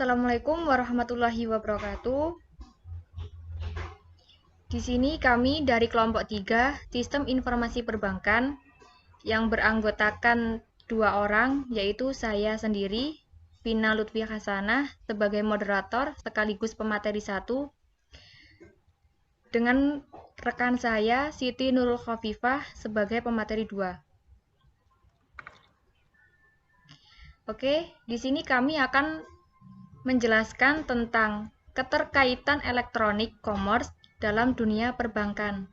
Assalamualaikum warahmatullahi wabarakatuh. Di sini kami dari kelompok 3, Sistem Informasi Perbankan, yang beranggotakan 2 orang, yaitu saya sendiri, Vina Lutfi Hasanah, sebagai moderator sekaligus pemateri 1, dengan rekan saya, Siti Nurul Khofifah, sebagai pemateri 2. Oke, di sini kami akan menjelaskan tentang keterkaitan elektronik commerce dalam dunia perbankan.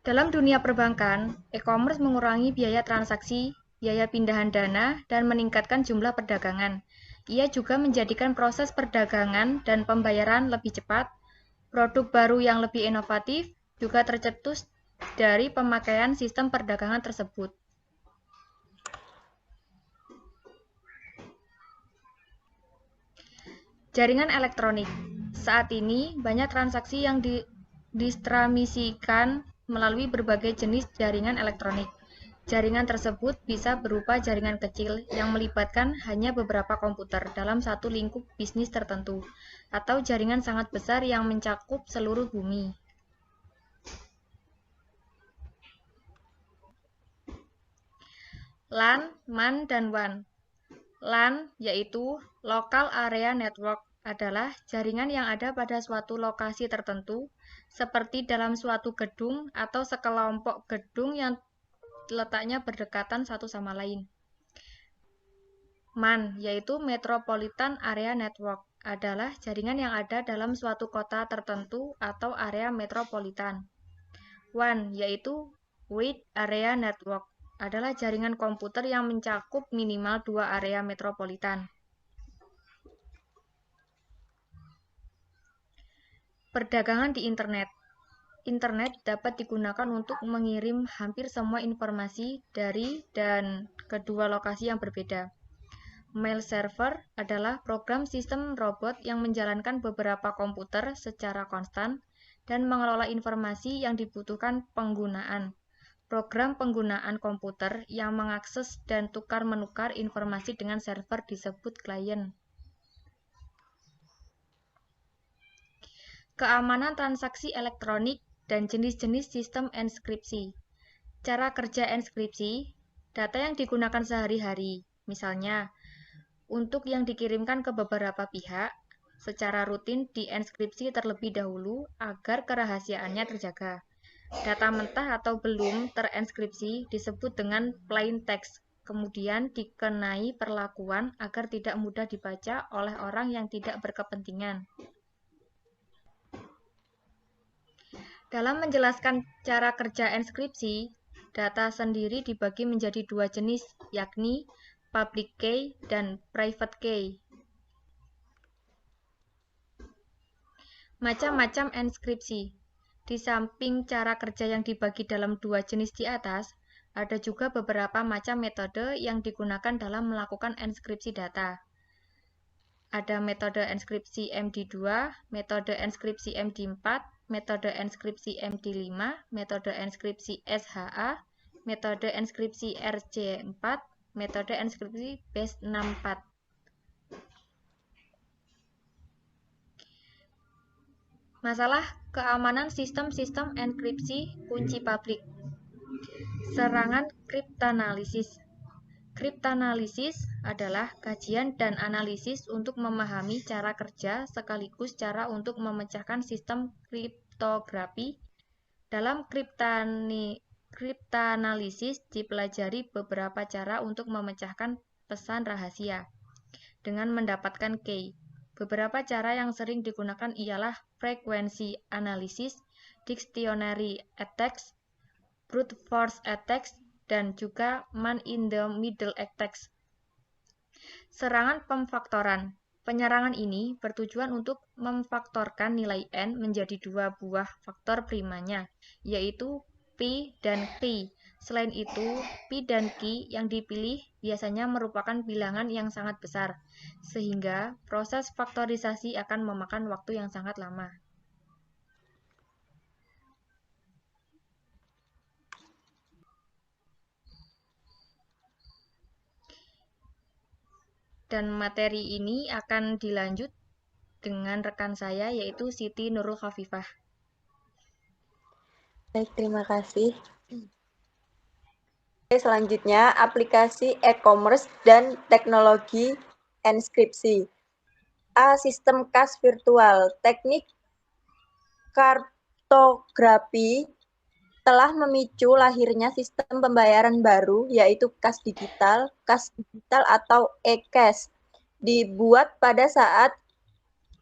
Dalam dunia perbankan, e-commerce mengurangi biaya transaksi, biaya pindahan dana, dan meningkatkan jumlah perdagangan. Ia juga menjadikan proses perdagangan dan pembayaran lebih cepat, produk baru yang lebih inovatif, juga tercetus dari pemakaian sistem perdagangan tersebut. Jaringan elektronik. Saat ini, banyak transaksi yang ditransmisikan melalui berbagai jenis jaringan elektronik. Jaringan tersebut bisa berupa jaringan kecil yang melibatkan hanya beberapa komputer dalam satu lingkup bisnis tertentu, atau jaringan sangat besar yang mencakup seluruh bumi. LAN, MAN, dan WAN. LAN, yaitu Local Area Network, adalah jaringan yang ada pada suatu lokasi tertentu, seperti dalam suatu gedung atau sekelompok gedung yang letaknya berdekatan satu sama lain. MAN, yaitu Metropolitan Area Network, adalah jaringan yang ada dalam suatu kota tertentu atau area metropolitan. WAN, yaitu Wide Area Network, adalah jaringan komputer yang mencakup minimal 2 area metropolitan. Perdagangan di internet. Internet dapat digunakan untuk mengirim hampir semua informasi dari dan kedua lokasi yang berbeda. Mail server adalah program sistem robot yang menjalankan beberapa komputer secara konstan dan mengelola informasi yang dibutuhkan penggunaan. Program penggunaan komputer yang mengakses dan tukar-menukar informasi dengan server disebut klien. Keamanan transaksi elektronik dan jenis-jenis sistem enskripsi. Cara kerja enskripsi, data yang digunakan sehari-hari, misalnya, untuk yang dikirimkan ke beberapa pihak, secara rutin dienkripsi terlebih dahulu agar kerahasiaannya terjaga. Data mentah atau belum terenskripsi disebut dengan plain text, kemudian dikenai perlakuan agar tidak mudah dibaca oleh orang yang tidak berkepentingan. Dalam menjelaskan cara kerja enskripsi, data sendiri dibagi menjadi 2 jenis, yakni public key dan private key. Macam-macam enskripsi. Di samping cara kerja yang dibagi dalam 2 jenis di atas, ada juga beberapa macam metode yang digunakan dalam melakukan enskripsi data. Ada metode enskripsi MD2, metode enskripsi MD4, metode enskripsi MD5, metode enskripsi SHA, metode enskripsi RC4, metode enskripsi BASE64. Masalah keamanan sistem-sistem enkripsi kunci publik. Serangan kriptanalisis. Kriptanalisis adalah kajian dan analisis untuk memahami cara kerja sekaligus cara untuk memecahkan sistem kriptografi. Dalam kriptanalisis dipelajari beberapa cara untuk memecahkan pesan rahasia dengan mendapatkan key. Beberapa cara yang sering digunakan ialah frequency analysis, dictionary attacks, brute force attacks, dan juga man-in-the-middle attacks. Serangan pemfaktoran. Penyerangan ini bertujuan untuk memfaktorkan nilai n menjadi 2 buah faktor primanya, yaitu pi dan q. Selain itu, pi dan q yang dipilih biasanya merupakan bilangan yang sangat besar, sehingga proses faktorisasi akan memakan waktu yang sangat lama. Dan materi ini akan dilanjut dengan rekan saya, yaitu Siti Nurul Khafifah. Baik, terima kasih. Selanjutnya, aplikasi e-commerce dan teknologi enskripsi. A. Sistem kas virtual. Teknik kartografi telah memicu lahirnya sistem pembayaran baru, yaitu kas digital atau e-cash. Dibuat pada saat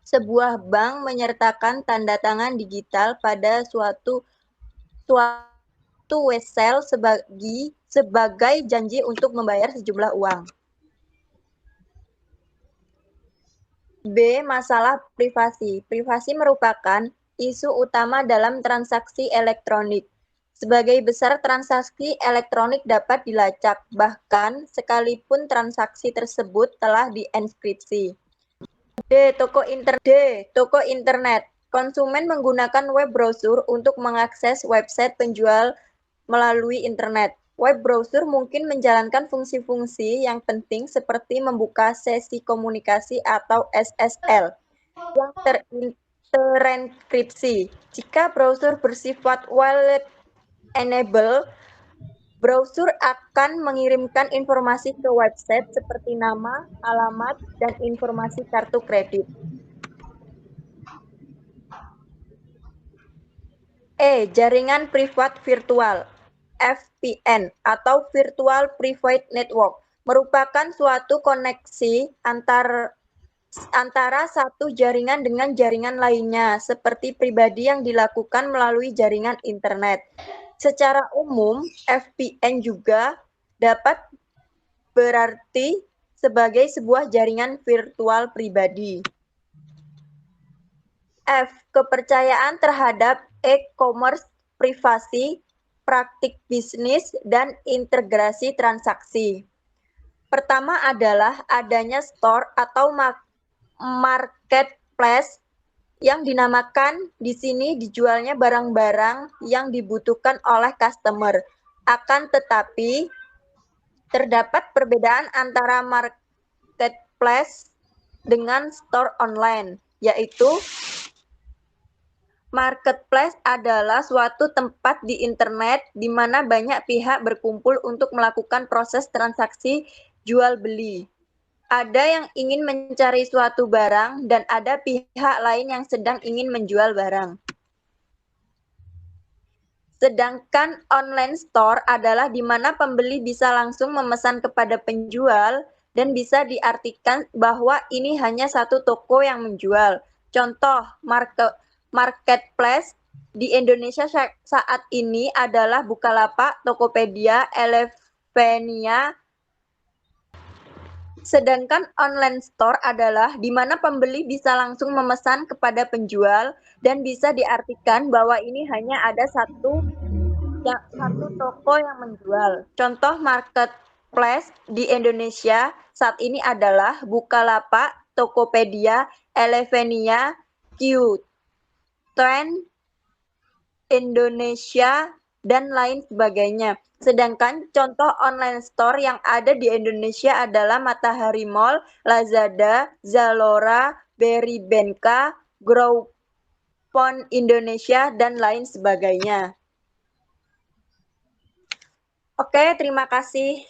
sebuah bank menyertakan tanda tangan digital pada suatu wesel sebagai janji untuk membayar sejumlah uang. B. Masalah privasi. Privasi merupakan isu utama dalam transaksi elektronik. Sebagai besar transaksi elektronik dapat dilacak, bahkan sekalipun transaksi tersebut telah dienkripsi. D. Toko internet. Konsumen menggunakan web browser untuk mengakses website penjual melalui internet. Web browser mungkin menjalankan fungsi-fungsi yang penting seperti membuka sesi komunikasi atau SSL yang terenkripsi. Jika browser bersifat wallet enable, browser akan mengirimkan informasi ke website seperti nama, alamat, dan informasi kartu kredit. E. Jaringan privat virtual (VPN) atau Virtual Private Network merupakan suatu koneksi antara satu jaringan dengan jaringan lainnya, seperti pribadi yang dilakukan melalui jaringan internet. Secara umum, VPN juga dapat berarti sebagai sebuah jaringan virtual pribadi. F. Kepercayaan terhadap e-commerce, privasi, praktik bisnis, dan integrasi transaksi. Pertama adalah adanya store atau marketplace yang dinamakan di sini dijualnya barang-barang yang dibutuhkan oleh customer. Akan tetapi, terdapat perbedaan antara marketplace dengan store online, yaitu marketplace adalah suatu tempat di internet di mana banyak pihak berkumpul untuk melakukan proses transaksi jual-beli. Ada yang ingin mencari suatu barang dan ada pihak lain yang sedang ingin menjual barang. Sedangkan online store adalah di mana pembeli bisa langsung memesan kepada penjual dan bisa diartikan bahwa ini hanya satu toko yang menjual. Contoh, marketplace di Indonesia saat ini adalah Bukalapak, Tokopedia, Elevenia. Sedangkan online store adalah di mana pembeli bisa langsung memesan kepada penjual dan bisa diartikan bahwa ini hanya ada satu toko yang menjual. Contoh marketplace di Indonesia saat ini adalah Bukalapak, Tokopedia, Elevenia, Qtrend, Indonesia, dan lain sebagainya. Sedangkan contoh online store yang ada di Indonesia adalah Matahari Mall, Lazada, Zalora, Berrybenka, Groupon Indonesia, dan lain sebagainya. Oke, terima kasih.